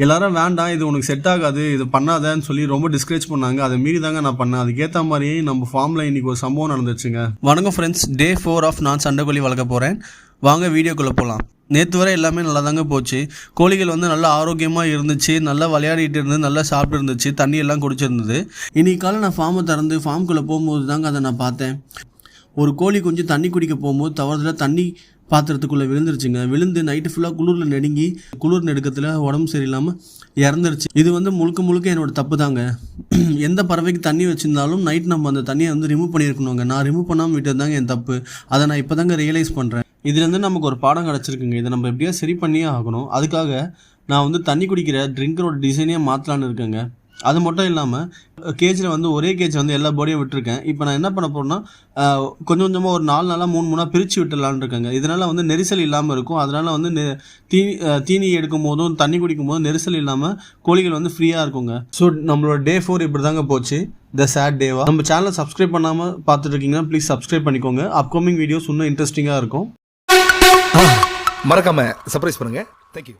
எல்லாரும் வேண்டாம், இது உனக்கு செட் ஆகாது, இது பண்ணாதன்னு சொல்லி ரொம்ப டிஸ்கரேஜ் பண்ணாங்க. அதை மீறி தாங்க நான் பண்ணேன். அதுக்கேற்ற மாதிரியே நம்ம ஃபார்மில் இன்றைக்கி ஒரு சம்பவம் நடந்துச்சுங்க. வணக்கம் ஃப்ரெண்ட்ஸ், டே 4 ஆஃப் நான் சண்டைக்கோழி வளர்க்க போகிறேன். வாங்க வீடியோக்குள்ளே போகலாம். நேற்று வரை எல்லாமே நல்லா தாங்க போச்சு. கோழிகள் வந்து நல்லா ஆரோக்கியமாக இருந்துச்சு, நல்லா விளையாடிட்டு இருந்தது, நல்லா சாப்பிட்டு இருந்துச்சு, தண்ணி எல்லாம் குடிச்சிருந்தது. இன்றைக்கி காலை நான் ஃபார்மை திறந்து ஃபார்முக்குள்ளே போகும்போது தாங்க அதை நான் பார்த்தேன். ஒரு கோழி கொஞ்சம் தண்ணி குடிக்க போகும்போது தவறுதலாக தண்ணி பாத்திரத்துக்குள்ளே விழுந்துருச்சுங்க. விழுந்து நைட்டு ஃபுல்லாக குளிரில் நெடுங்கி குளிர் நெடுக்கத்தில் உடம்பு சரியில்லாமல் இறந்துருச்சு. இது வந்து முழுக்க என்னோடய தப்பு தாங்க. எந்த பறவைக்கு தண்ணி வச்சுருந்தாலும் நைட் நம்ம அந்த தண்ணியை வந்து ரிமூவ் பண்ணியிருக்கணுங்க. நான் ரிமூவ் பண்ணாமல் விட்டது தாங்க என் தப்பு. அதை நான் இப்போ தாங்க ரியலைஸ் பண்ணுறேன். இதுலேருந்து நமக்கு ஒரு பாடம் கிடச்சிருக்குங்க. இதை நம்ம எப்படியா சரி பண்ணியே ஆகணும். அதுக்காக நான் வந்து தண்ணி குடிக்கிற ட்ரிங்கரோட டிசைனே மாற்றலான்னு இருக்கேங்க. அது மட்டும் இல்லாமல் கேஜில் வந்து ஒரே கேஜ் வந்து எல்லா பாடியும் விட்டுருக்கேன். இப்போ நான் என்ன பண்ண போகிறேன்னா கொஞ்சம் கொஞ்சமாக ஒரு 4 நாளாக 3 மூணாக பிரித்து விட்டுடலான்னு இருக்கேங்க. இதனால் வந்து நெரிசல் இல்லாமல் இருக்கும். அதனால் வந்து தீனி எடுக்கும் போதும் தண்ணி குடிக்கும் போதும் நெரிசல் இல்லாமல் கோழிகள் வந்து ஃப்ரீயாக இருக்குங்க. ஸோ நம்மளோட டே 4 இப்படி தாங்க போச்சு. த சேட் டேவா. நம்ம சேனலை சப்ஸ்கிரைப் பண்ணாமல் பார்த்துட்டு இருக்கீங்கன்னா ப்ளீஸ் சப்ஸ்கிரைப் பண்ணிக்கோங்க. அப்கமிங் வீடியோஸ் இன்னும் இன்ட்ரெஸ்டிங்காக இருக்கும். மறக்காம சர்ப்ரைஸ் பண்ணுங்க. தேங்க்யூ.